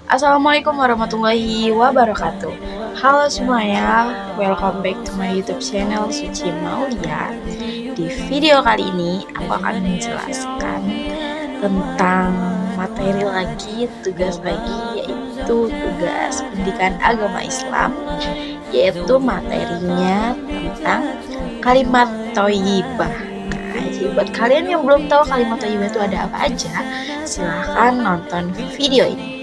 Assalamualaikum warahmatullahi wabarakatuh. Halo semuanya, welcome back to my YouTube channel Suci Maulia. Di video kali ini aku akan menjelaskan tentang materi lagi, tugas lagi, yaitu tugas pendidikan agama Islam, yaitu materinya tentang kalimat thayyibah. Jadi buat kalian yang belum tahu kalimat thayyibah itu ada apa aja, silahkan nonton video ini.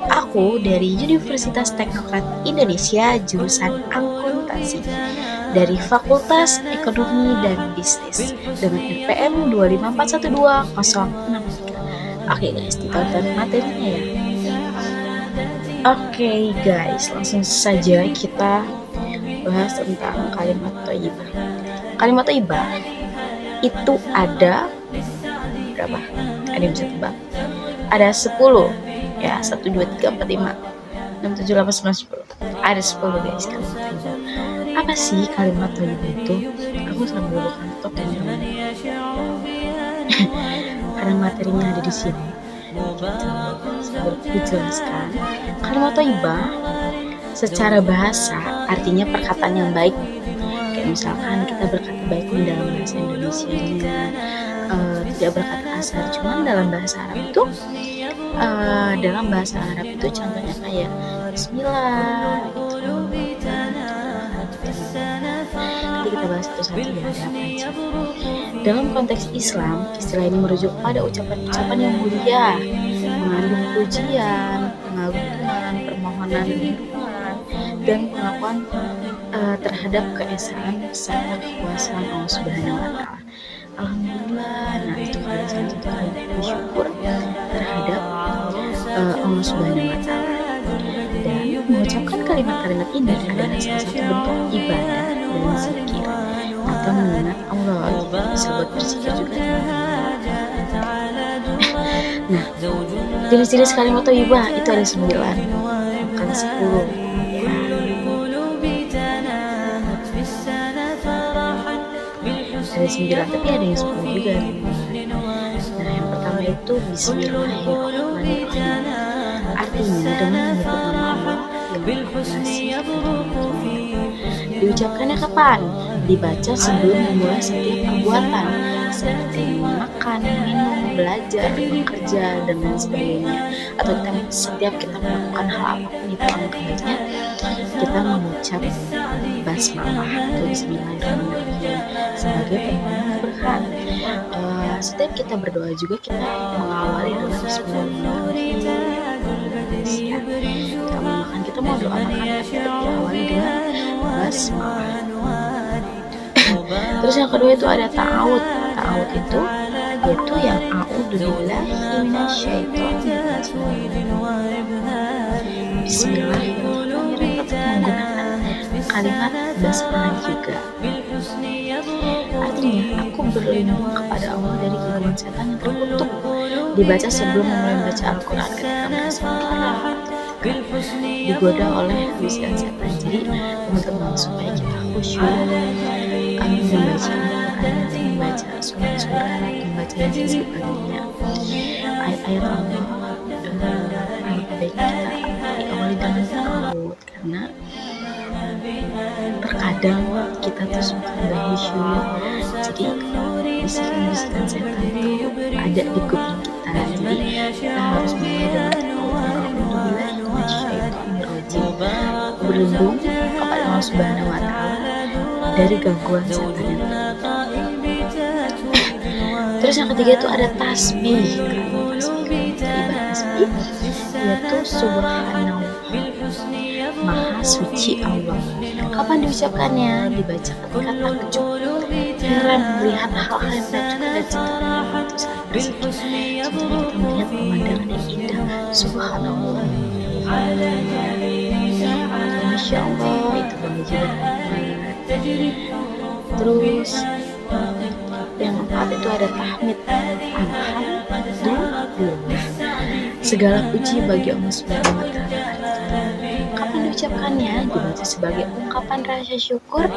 Aku dari Universitas Teknokrat Indonesia jurusan akuntansi dari Fakultas Ekonomi dan Bisnis dengan NPM 2541206. Oke guys, ditonton materinya ya. Oke guys, langsung saja kita bahas tentang kalimat thayyibah. Kalimat thayyibah itu ada berapa? Ada yang bisa tebak? Ada 10 ya, 1, 2, 3, 4, 5, 6, 7, 8, 9, 10. Ada 10 guys kalimat thayyibah. Apa sih kalimat thayyibah itu? Aku sambil buka laptop dan karena materinya ada di sini, sambil dijelaskan. Kalimat thayyibah secara bahasa artinya perkataan yang baik. Kayak misalkan kita berkata baik dalam bahasa Indonesianya, tidak berkata kasar. Cuman dalam bahasa Arab itu contohnya kayak Bismillah gitu. Nanti kita bahas satu-satu ya, ada apa aja. Dalam konteks Islam, istilah ini merujuk pada ucapan-ucapan yang mulia, mengandung pujian, pengagungan, permohonan lindungan, dan pengakuan terhadap keesaan serta kekuasaan Allah Subhanahu wa Ta'ala. Alhamdulillah, nah itu adalah salah satu kalimat bersyukur terhadap Allah Subhanahu wa Ta'ala. Dan mengucapkan kalimat-kalimat ini adalah salah satu bentuk ibadah dan zikir atau mengingat Allah. Bisa buat berzikir juga teman-teman. Nah, jenis-jenis kalimat thayyibah itu ada 9, bukan 10 ya. Ada 9 tapi ada yang 10 juga. Nah, yang pertama itu Bismillahirrahmanirrahim. Artinya dengan menyebut nama Allah yang Maha Diucapkannya kapan? Dibaca sebelum memulai setiap perbuatan seperti makan, minum, belajar, bekerja, dan lain sebagainya. Atau setiap kita melakukan hal apapun itu angkanya, kita mengucap basmalah atau Bismillahirrahmanirrahim sebagai permohonan keberkahan. Setiap kita berdoa juga kita mengawali dengan Bismillahirrahmanirrahim. Ya, kita mau doa makan tapi diawali dengan basmalah. Terus yang kedua itu ada ta'awud. Ta'awud itu yaitu yang a'udzubillahi minasyaitonirrajim. Bismillahirrahmanirrahim menggunakan kalimat basmalah juga. Artinya aku berlindung kepada Allah dari gangguan setan yang terkutuk. Dibaca sebelum memulai membaca Al-Quran ketika merasa marah, digoda oleh bisikan setan. Jadi teman-teman supaya kita khusyuk membaca Al-Quran, membaca surat-surat, membaca dan sebagainya, ayat-ayat Allah, baiknya kita diawali dengan ta'awud, karena terkadang kita tuh suka gak khusyuk, jadi bisikan-bisikan setan itu ada di kuping kita. Jadi kita harus mulai dengan berlindung kepada Allah Subhanahu wa Ta'ala dari gangguan setan yang Terus yang ketiga itu ada tasbih. Tasbih yaitu subhanallah, maha suci Allah. Kapan diucapkannya? Dibaca ketika takjub, heran melihat hal-hal yang tidak dan ciptaan itu saat berzikir. Contohnya kita melihat pemandangan yang indah, subhanallah, masya Allah, itu bangga banget. Terus yang keempat itu ada tahmid. Alhamdulillah, segala puji bagi Allah Subhanahu wa Ta'ala. Kapan diucapkannya? Dibaca sebagai ungkapan rasa syukur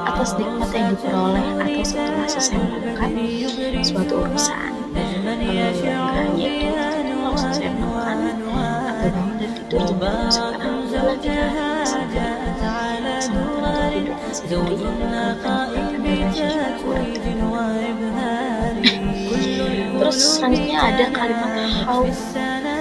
atas nikmat yang diperoleh atau setelah selesai melakukan suatu urusan. Enggak hanya itu, kalau selesai melakukan atau bangun dari tidur dan mengucapkan alhamdulillah kita masih diberi kesempatan untuk hidup, masih diberi kenikmatan dan rasa syukur. Terus selanjutnya ada kalimat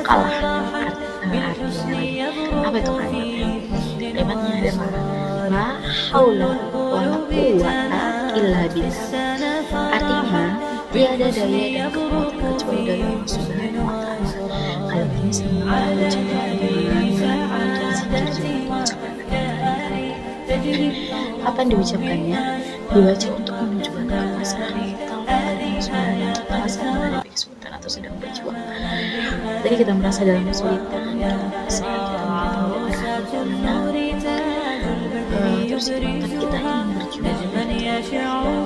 kalah, artinya lagi. Apa itu kalimatnya? Kalimatnya adalah la haula wala quwwata illa billah. Artinya tiada daya dan kekuatan kecuali dari Allah Subhanahu wa Ta'ala. Kalimat ini sering diucapkan dengan zikir kapan diucapkannya? Dibaca untuk menunjukkan kepasrahan kita kepada Allah Subhanahu wa Ta'ala saat menghadapi kesulitan atau sedang berjuang. Jadi kita merasa dalam kesulitan, kita merasa kita membutuhkan terus tapi kita ingin berjuang,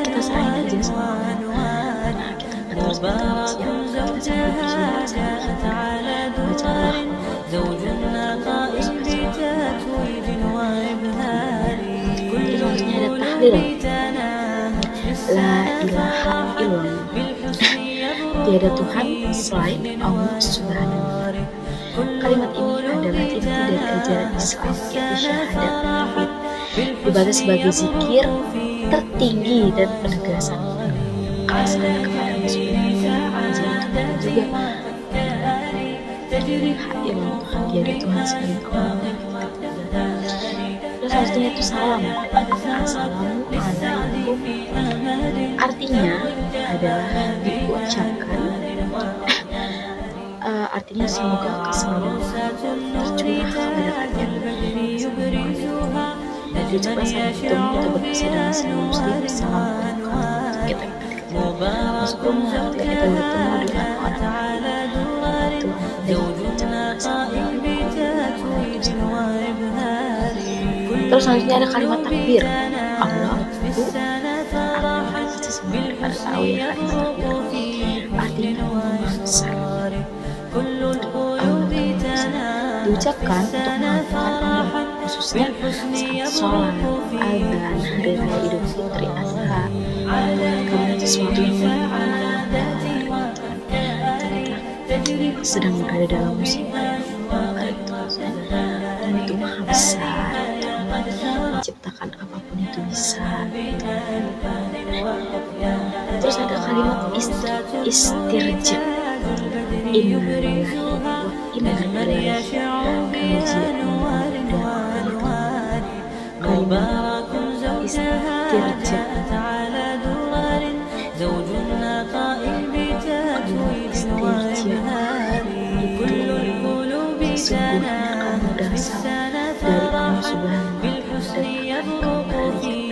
kita serahin aja sama Allah. Nah, kita nggak terus bertanggung jawab, kita sambil berjuang, sambil baca Allah. Jadi maksudnya ada tahlil, la ilaha illallah, tiada Tuhan selain Allah Subhanahu wa Ta'ala. Kalimat ini adalah inti dari ajaran Islam, yaitu syahadat tauhid, dibaca sebagai zikir tertinggi dan penegasan keesaan kepada Allah Subhanahu wa Ta'ala. Dan juga Tuhan tiada Tuhan selain Allah. Terus selanjutnya itu salam, assalamualaikum. Artinya adalah diucapkan, artinya semoga keselamatan tercurah kepada kalian. Diucapkan saat bertemu kita berpisah dengan semua muslim. Assalamualaikum. Kita masuk rumah ketika kita bertemu dengan orang Terus selanjutnya ada kalimat takbir, Allahu Akbar. Pasti semua pada tahu ya kalimat takbir. Artinya Allah besar. Diucapkan untuk mengatakan Allah, khususnya saat sholat, azan, hari raya Idul Fitri, Adha, kemudian sesuatu yang kita sedang berada dalam musibah dan itu maha besar, menciptakan apapun itu bisa. Terus ada kalimat istirja, innalillahi wa inna ilaihi raji'un. Kalimat istirja, sesungguhnya kamu berasal dari Allah Subhanahu wa Ta'ala dan akan kembali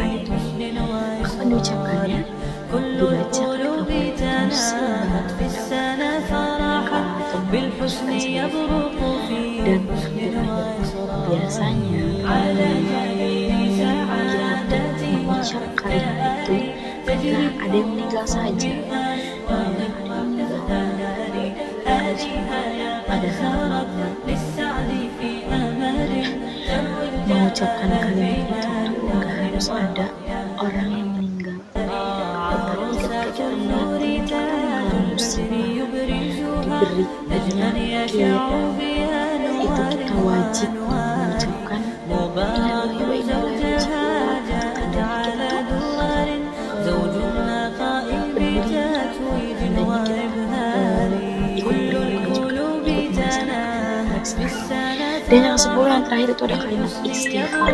kepadanya. Kapan diucapkannya? Dibaca ketika dan biasanya kita mengucap kalimat itu ketika ada yang meninggal saja. Padahal mengucapkan kalimat itu nggak harus ada orang yang meninggal, tetapi ketika kita mati, kita mengalami musibah, diberi penyakit, itu kita wajib mengucapkan innalillahi wa inna ilaihi raji'un. Tandanya kita Dan yang 10 yang terakhir itu ada kalimat istighfar,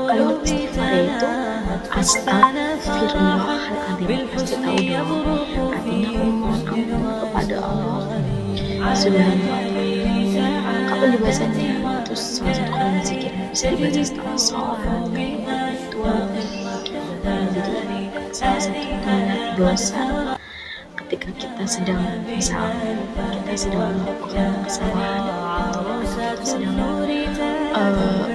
Kalimat istighfar itu astagfirullahaladzim, pasti tahu dong. Artinya memohon ampun kepada Allah Subhanahu wa Ta'ala. Kapan dibacanya? Itu salah satu kalimat zikir yang bisa dibaca setelah sholat, itu. Jadi salah satu pengingat dosa ketika kita sedang melakukan kesalahan atau kita sedang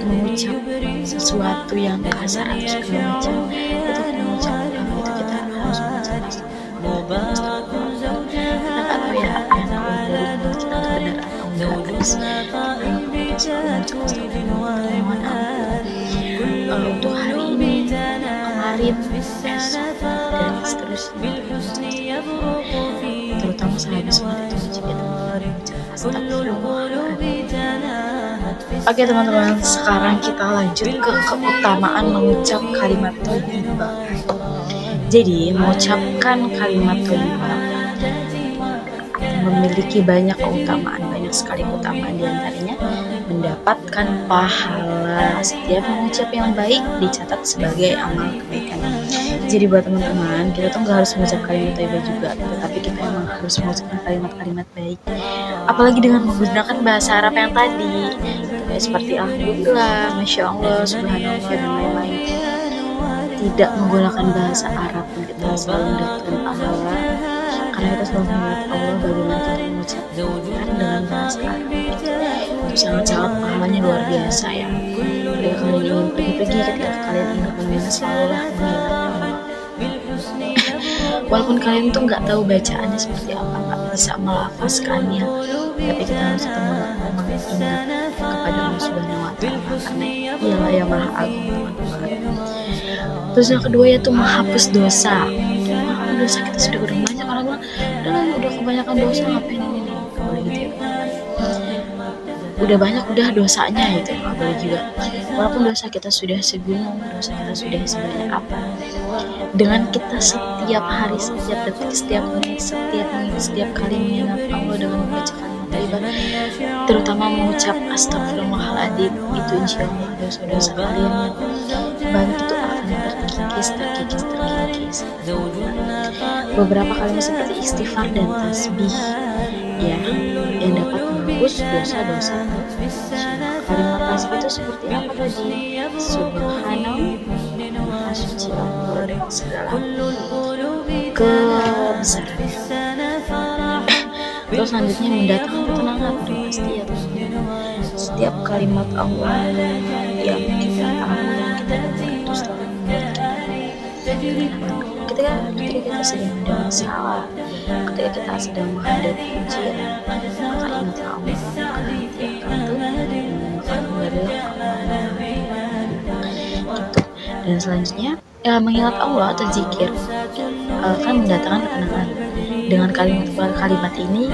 mengucap sesuatu yang kasar atau segala macam, itu kita mengucap itu kita harus mengucap astagfirullah. Kita nggak tahu ya apa yang keluar dari mulut kita itu benar atau enggak, terus kita mengucap astagfirullah, mohon ampun untuk hari ini, kemarin, besok, dan seterusnya. Terutama memang sehabis sholat itu wajib ya teman-teman mengucap astagfirullahaladzim. Oke teman-teman, sekarang kita lanjut ke keutamaan mengucap kalimat thayyibah. Jadi mengucapkan kalimat thayyibah memiliki banyak keutamaan, banyak sekali keutamaan, diantaranya mendapatkan pahala. Setiap mengucap yang baik dicatat sebagai amal kebaikan. Jadi buat teman-teman, kita tuh nggak harus mengucap kalimat thayyibah juga, tetapi kita emang harus mengucapkan kalimat-kalimat baik. Apalagi dengan menggunakan bahasa Arab yang tadi, kayak seperti alhamdulillah, masya Allah, subhanallah, dan lain-lain. Tidak menggunakan bahasa Arab pun kita selalu mendapatkan pahala, karena kita selalu mengingat Allah bagaimana kita mengucapkan dengan bahasa Arab. Itu sangat-sangat pahalanya luar biasa ya. Ketika kalian ingin pergi-pergi, ketika kalian ingin kemana, selalulah mengingat Allah. Walaupun kalian tuh nggak tahu bacaannya seperti apa, nggak bisa melafazkannya, tapi kita harus tetap mengingat kepada Allah Subhanahu Wa Taala, karena Dialah yang Maha Agung, teman-teman. Terus yang kedua yaitu menghapus dosa. Dosa kita sudah banyak, orang bilang udah kebanyakan dosa, ngapain ini boleh gitu ya, udah banyak udah dosanya gitu, nggak boleh juga. Walaupun dosa kita sudah segunung, dosa kita sudah sebanyak apa, dengan kita setiap hari, setiap detik, setiap menit, setiap kali mengingat Allah dengan membaca kalimat thayyibah, terutama mengucap astagfirullahaladzim, itu insya Allah dosa-dosa kalian yang banyak itu akan terkikis. Beberapa kalimat seperti istighfar dan tasbih ya, yang dapat menembus dosa-dosa. Kalimat tasbih itu seperti apa tadi? Subhanallah, Maha Suci Allah dengan segala kebesaran. Terus selanjutnya mendatangkan ketenangan, pasti ya teman-teman. Setiap kalimat Allah yang kita tahu, yang kita dengar itu selalu membuat kita ketika kita sedang ada masalah, ketika kita sedang menghadapi ujian, maka ingatlah Allah, karena tiap waktu maka kembalilah Allah gitu. Dan selanjutnya mengingat Allah atau zikir akan mendatangkan ketenangan. Dengan kalimat ini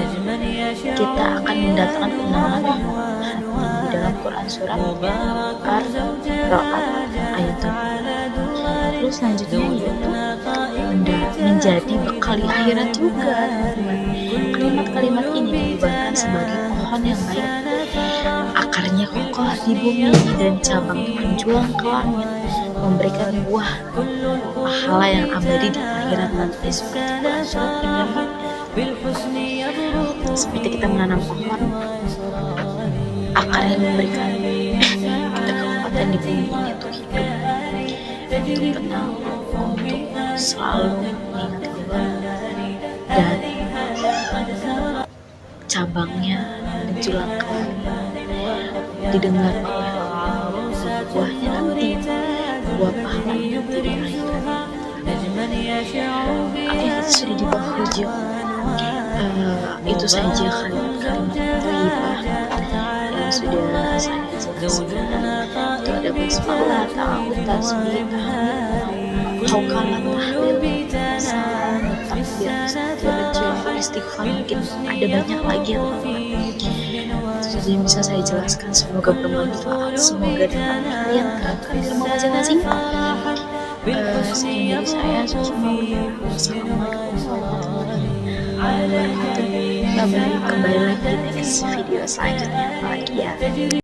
kita akan mendatangkan ketenangan hati. Di dalam Quran surat Ar-Ra'd ayat 7. Terus selanjutnya yaitu menjadi bekal di akhirat juga, teman-teman. Kalimat-kalimat ini diibaratkan sebagai pohon yang baik, akarnya kokoh di bumi dan cabangnya menjulang ke langit, memberikan buah pahala yang abadi di akhirat nanti, seperti Quran surat Ibrahim. Seperti kita menanam pohon, akarnya memberikan kita kekuatan di bumi ini untuk hidup, untuk tenang, untuk selalu mengingat Allah, dan cabangnya menjulang ke didengar oleh Allah, buahnya nanti, buah pahalanya nanti di akhirat. Akhirnya kita sudah di penghujung. Itu saja kalimat-kalimat thayyibah yang sudah saya jelaskan. Itu ada basmalah, ta'awudz, tasbih, tahmid, hauqalah, tahlil, salam, takbir, istighfar, mungkin ada banyak lagi ya teman-teman. Itu saja yang bisa saya jelaskan. Semoga bermanfaat, semoga dapat kalian terapkan di rumah masing-masing. Sekian dari saya, Assalamualaikum warahmatullahi wabarakatuh. Bye bye, kembali lagi di next video selanjutnya lagi ya.